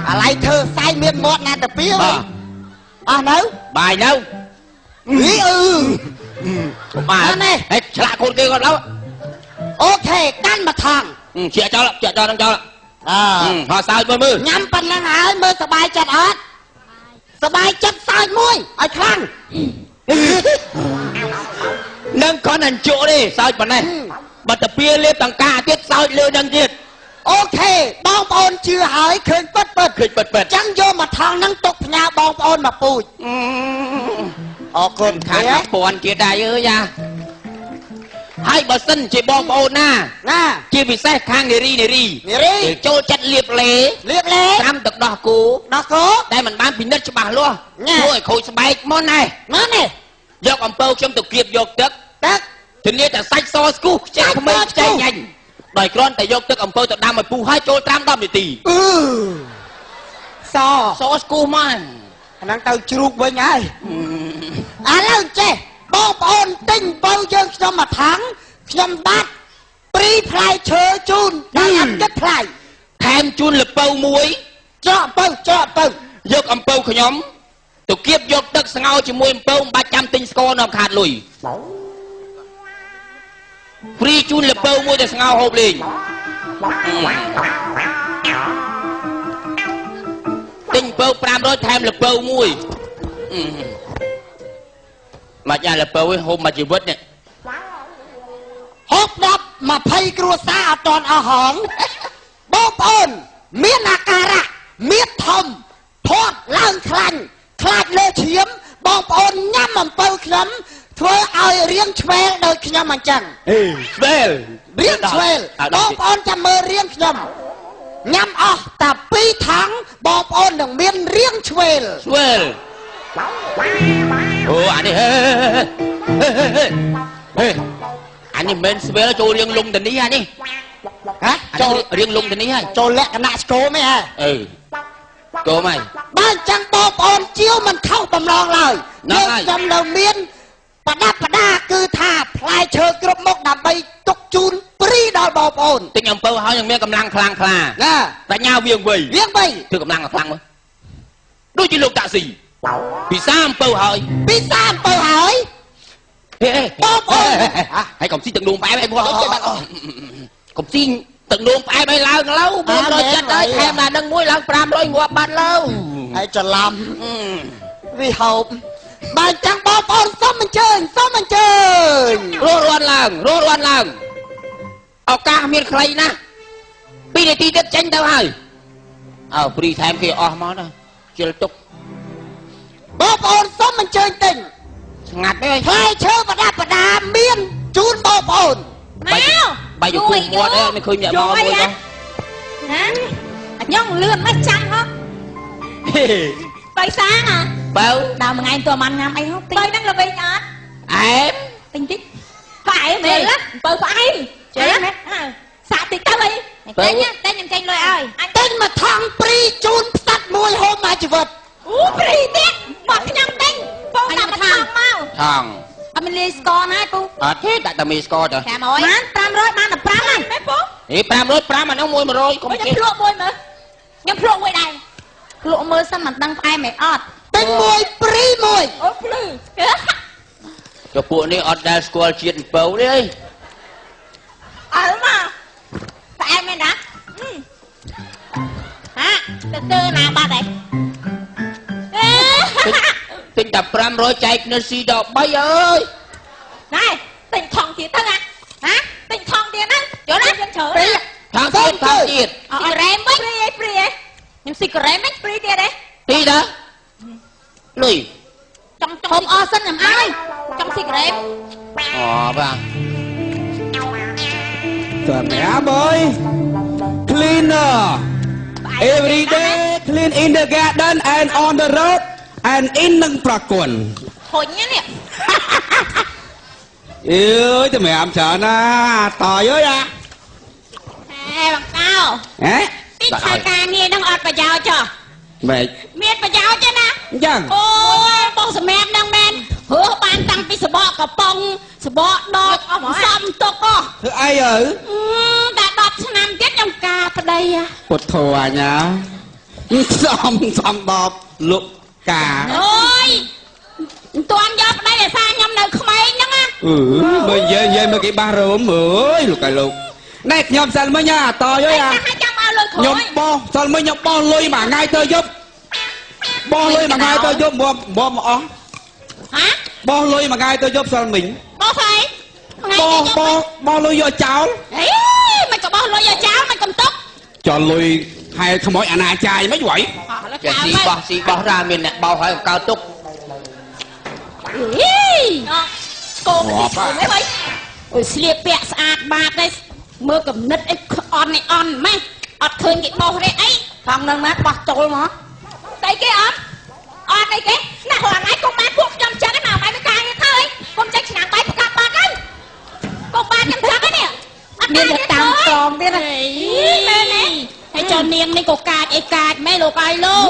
อะไรเธอใส่เมียนหมดงานแต่เปี้ยวเนื้อบ่ายเนื้อมาไอ้ฉลาดคนเดียวกันแล้วโอเคกันมาทางเชี่ยเจ้าละเชี่ยเจ้าต้องเจ้าละพอสาวมือย้ำปันนังหายมือสบายจัดอดสบายจัดสายมวยไอ้ครั้งนั่งก้อนอันโจ้ดิสาวปันนี่บัตรเปียเรียบต่างกาเทียบสาวเร็วดังเทียบโอเคบองปอนชื่อหายคืนเปิดจังโยมาทางนั่งตกพญาบองปอนมาปูดออกคนขาดปอนเกียร์ได้เยอะยาให้บอสันจีบองปอนน่าจีบิเซ่ข้างเนรีโจจัดเรียบเล่ตามตึกดอกกูได้มันบ้านพินิจฉบับล้วนช่วยคุยสบายมอนนี่ยกอำเภอชมตะเกียบยกตึกทีนี้แต่ไซซ์ซอสกูเจ๊ทำไมใจยันโดยกรอนแต่ยกตึกอำเภอจะดำมาปูให้โจตามดำดีตีซอสกูมันนั่งเตาจุกไว้ไงแล้วเจ๊บองปอนติ้งเบาเยอะจะมาถังขยำบัดปรีพลายเชอจูนได้อันก็พลายแทนจูนหรือเป่ามวยเจาะเป่ายกอำเภอขยำตะเกียบยกตึกสังเอาจมวยอำเภอบาดจำติงสกอร์นำขาดลุยปรีจูนหรือเป่ามวยแต่สังเอาหอบเลยติงเป่าปรามร้อยแทมหรือเป่ามวยมาจากหรือเป่าไว้โฮมมาจีวัดเนี่ยฮอบดับมาไพ่กรัวซาตอนอาหารบองปอนเมียนาการะเมียทอมทอดล่างคลันคลาดเลเฉียมบองปอนย่ำมันเป่าขยำเธอเอาเรียงเชลโดยขยำมันจังเรียงเชลบองปอนจะมือเรียงขยำย่ำออกแต่ปีถังบองปอนหนึ่งเมียนเรียงเชลโอ้อันนี้เฮ้อันนี้เมนสเวลโจเรียงลุงแต่นี้นี่ฮะโจเรียงลุงแต่นี้โจเละขนาดโจไหมฮะโจไหมบ้านจังบองปอนเจียวมันเข้าตำรองเลยเรื่องจำเราเมียนปดาคือท่าพลายเชิงกระมกดำไปตกจูนปรีดอยบองปอนติงอำเภอเขายังมีกำลังคลางคลาแต่เงาเวียงใบถือกำลังคลางมั้ยด้วยจิลูกตาสีปีซ้ำเป่าหอยเฮ้ให้กบซีตึงดวงไปไอ้พวกกบซีตึงดวงไปไปแล้วบุญเราจัดได้แถมมาดังมวยหลังปรามร้อยหัวบันแล้วไอ้จะลำวิหอบบ้านจังบองปอนซ้อมมันเจิญรัววันลังเอากาเมียนใครนะปีในตีเด็ดเจนเท่าไหร่เอาปรีแถมกี่ออกมานะเจลตุกบองปอนซ้อมมันเจิญติงงัดไปพลายเชิงปดาเมียนจูนบองปอนใบอยู่คุ้มวัดไม่เคยอยากมองเลยนะย่องเลื่อนไม่จังเหรอไปซ้าà đào mà ngày tụi mình làm ai không tới đang là bây giờ em tinh tích phải mày lắm phải xả tịt tao đi tên nhá tên nhầm tranh lời ơi tên mà thằng pri chun sắt môi hôm mai chỉ vật pri tiếc bật cái nhầm tên phong làm mà thằng mau thằng mình lấy score nè cô thế tại tao mi score rồi mán 300 man là 5 anh mấy phút 500 mà nó môi mà rồi không nhắm lộ môi mà nhắm lộ môi này lộ môi sao mà đăng ai mày ọt tên môi pri môi cho phụ này ọt đa score chuyện bấu đi đúng mà tại em đã hả từ từ nào ba đây tình tập 500 chạy nó xì đỏ bay ơi này tình thòng tiền thân à hả tình thòng tiền á chỗ đó dân chở thằng tiền rem ấy free ấy nhưng xì rem ấy free tiền đấy đi đó lùi trong hôm o xin làm ai trong xì rem vâng trời mẹ ơi cleaner every day clean in the garden and on the road and in the prakon thôi nhá nè ơi thì mẹ làm sợ na tòi ơi à bằng cao ít sao ca nghe đang ọt bà giàu cho mẹ miệt bà giàu cho nè chẳng ôi bông sầm mẹ đang men ហឺបានតាំងពីសបកកំប៉ុងសបកដកសំទុកធ្វើអីអើតែ10ឆ្នាំទៀតខ្ញុំការប្តីពុទ្ធោអញ្ញាសំ10លោកកាអូយមិនទាន់យកប្តីឲ្យសារខ្ញុំនៅក្មេងហ្នឹងណាបើនិយាយមកគេបាសរោមអើយលោកឡូវណែខ្ញុំសិលមិញតយអើយចាំឲ្យលុយក្រោយខ្ញុំបោះសិលមិញខ្ញុំបោះលុយមួយថ្ងៃទៅយប់បោះលុយមួយថ្ងៃទៅយប់មកអស់ហ៎បោះលុយមួយថ្ងៃទៅយប់សិលមិញបោះស្អីបោះលុយយកចោលអេមិនក៏បោះលុយយកចោលមិនកំទុកចោលលុយហែខ្មោចអនាចាយមិនไหวចាស៊ីបោះរាមានអ្នកបោះហើយកើតទុកកូននេះវិញអូយស្លៀកពាក់ស្អាតបាតđấyមើលកំណត់អីអន់ម៉េះអត់ឃើញគេបោះទេអីថងនឹងណាបោះចូលមកតែគេអត់អីគេណាស់ហ្នឹងឯងកុំបានពួកខ្ញុំចឹងណាបាយមិនកាយទៅហើយកុំចេញឆ្នាំបាយប្រកាសបាត់ហើយកុំបានខ្ញុំចឹងនេះអត់មានតាមត្រង់ទៀតណាមែនទេហើយចុះនាងនេះក៏កាចអីកាចម៉េះលោកអាយលោក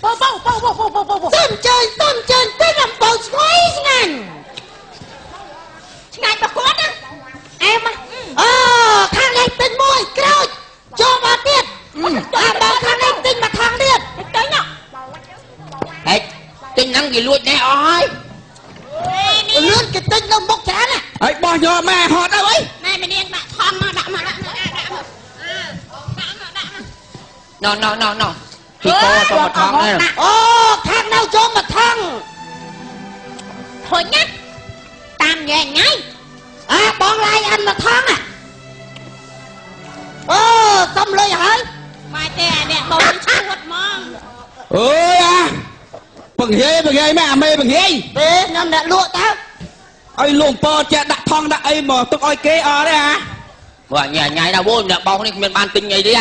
បោសុំជើញទៅដំបូងស្ងួយស្ងាញ់ប្រកួតណាអែមអូខាងនេះទិញមួយក្រោយចូលមកទៀតដល់ខាងនេះទិញមកខាងទៀតទៅញ៉ាំហេទិញហ្នឹងគេលួចណែអស់ហើយលឿនគេទិញនៅមុខច្រើនណាហើយបោះយកម៉ែហត់ទៅអីណែមីនាងដាក់ថងមកដាក់មកណ៎ពីកោចូលមកថងនេះអូខាងនៅចូលមកថងហុញណាតាមញ៉ៃបងឡាយអានមកថងអូសុំលុយហើយមកទេអានេះបងឈួតហ្មងអើយបង្ហាយម៉ែអាមេបង្ហាយទេខ្ញុំអ្នកលក់ទៅឲ្យលងពចេះដាក់ថងដាក់អីមកទុកឲ្យគេអត់ទេបើញ៉ៃដល់វអ្នកបោកនេះគ្មានបានទិញអីទេ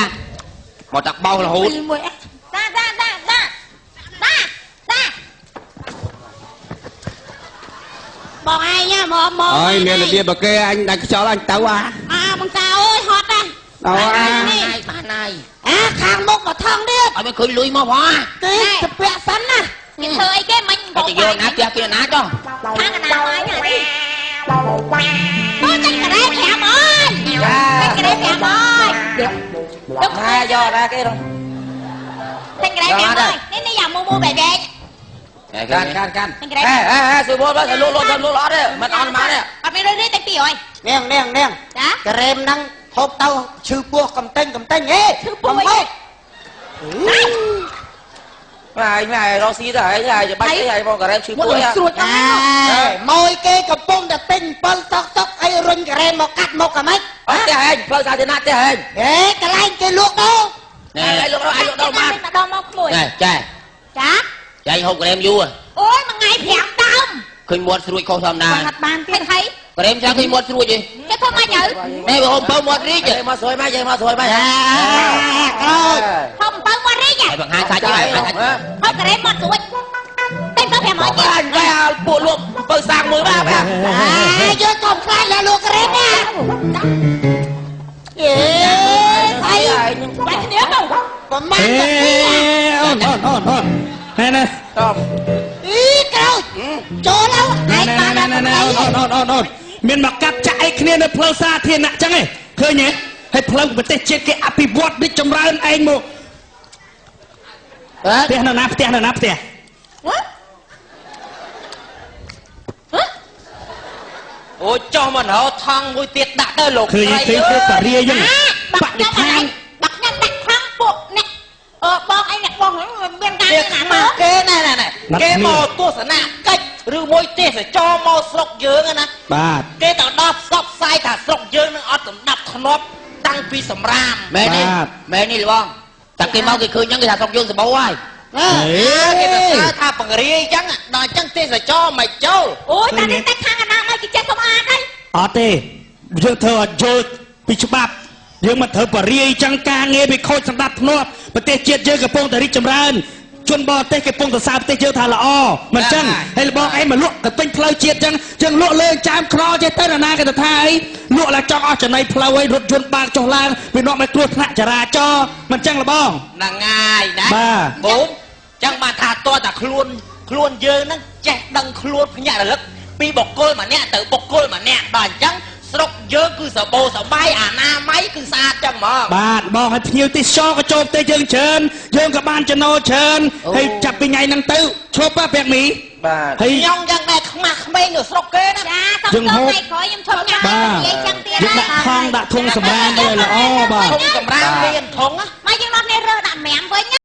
មកតាបោករហូតមួយតាបងឯងមកអើយមានរបៀបបើគេអញដាច់ខ្យល់អញទៅបងតាអើយហត់ណាដល់បានហើយខាងមុខមកថងទៀតឲ្យមិនឃើញលុយមកផងគេទៅពាក់សិនណាគេធ្វើអីគេមិញបងយកណាផ្ទះគេណាចុះខាងកណ្ដាលហើយនេះបងចាញ់ក្រែ5អើយចាញ់ក្រែ5អើយយកណាយកណាគេនោះចាញ់ក្រែ5អើយនេះយ៉ាងមូបែបកាន់សួយបោះទៅលក់អត់ទេមិនអន់មកទេអត់មានលុយទេតែ200នាងចាក្រែមហ្នឹងហូបទៅឈឺពោះកំតែងហេឈឺពោះអីម៉ែរកស៊ីទៅហើយបាច់អីហើយបងក្រែមឈឺពោះស្រួចណាមួយគេកំពុងតែទិញ7តុកអីរុញក្រែមមកកាត់មកហ្មងអត់ទេហែងផ្លូវសាធារណៈទេហែងកន្លែងគេលក់ទៅណែលក់ដល់បានដល់មកក្មួយចាចៃហូបក្រែមយូរអូយមួយថ្ងៃ5ដើមឃើញមាត់ស្រួចខុសធម្មតាអត់បានទៀតហើយក្រែមចាំឃើញមាត់ស្រួចទេគេធ្វើមកទៅនេះបើហូបបើមាត់រីកមកស្រួយមកក្រោយហូបបើមាត់រីកបង្ហាញសាច់ហើយហូបក្រែមមាត់ស្រួយតែទៅ500ទៀតអញគេឲ្យពួកលក់បើសាងមើលបាទយកកុំខ្លាចលើលក់ក្រែមណាស្អីបាច់គ្នាទៅប្រមាណទៅអូនណែតអីក្រោយចូលទៅឯងបានអូនមានមកកាប់ចាក់អីគ្នានៅផ្លូវសាធារណៈចឹងឯងឃើញទេហើយផ្លូវប្រទេសជាតិគេអភិវឌ្ឍដូចចម្រើនឯងមកផ្ទះនៅណាផ្ទះអូចុះមិនរហូតថងមួយទៀតដាក់ទៅលោកស្រីឃើញទៅតារាយ៉ាងបដិឋានបាក់ញ៉ាំដាក់ខាងពួកអ្នកបងអីអ្នកបងមានការណាមកគេណែគេមកទស្សនកិច្ចឬមួយទេសចរមកស្រុកយើងណាបាទគេទៅដល់ផ្សព្វផ្សាយថាស្រុកយើងនឹងអត់សម្ដាប់ធ្នាប់តាំងពីសម្រាមមែននេះបងតែគេមកគេឃើញចឹងគេថាស្រុកយើងសម្បូរហើយគេទៅថាបង្រៀនអញ្ចឹងដល់អញ្ចឹងទេសចរមិនចូលអូយតែនេះតែខាងអនាម័យគេចេះសម្អាតហើយអត់ទេយើងធ្វើអត់យល់ពីច្បាប់យើងមិនត្រូវបរិយាយចឹងការងារវាខូចសម្ដាប់ធ្នាប់ប្រទេសជាតិយើងកំពុងតែរីកចម្រើនជនបរទេសគេកំពុងតែសើប្រទេសយើងថាល្អមិនចឹងហើយបងឯងមកលក់ទៅពេញផ្លូវជាតិចឹងយើងលក់លើចាមក្រចេះទៅណាគេទៅថាអីលក់ឡើងចង់អស់ចំណៃផ្លូវឲ្យរថយន្តបើកចុះឡើងវានាំឲ្យគ្រោះថ្នាក់ចរាចរណ៍មិនចឹងបងហ្នឹងហើយណាបាទបូមចឹងបានថាតើតាខ្លួន ខ្លួនយើងហ្នឹងចេះដឹងខ្លួនភ្ញាក់រលឹកពីបុគ្គលម្នាក់ទៅបុគ្គលម្នាក់ដល់អញ្ចឹងស្រុកយើងគឺសបោសបាយអនាម័យគឺស្អាតចឹងហ្មងបាទបងឲ្យភ្ញៀវទេសចរក៏ចូលទៅយើងច្រើនយើងក៏បានចំណូលច្រើនហើយចាប់ពីថ្ងៃហ្នឹងទៅឈប់ប្រាក់មីបាទខ្ញុំយ៉ាងដែរខ្មាស់ក្មេងនៅស្រុកគេណាចាសុំទៅថ្ងៃក្រោយខ្ញុំឈប់ញ៉ាំនិយាយចឹងទៀតហើយដាក់ថងដាក់ធុងសម្រាមឲ្យល្អបាទធុងសម្រាមមានធុងមកយើងដល់នេះរើដាក់មាំវិញ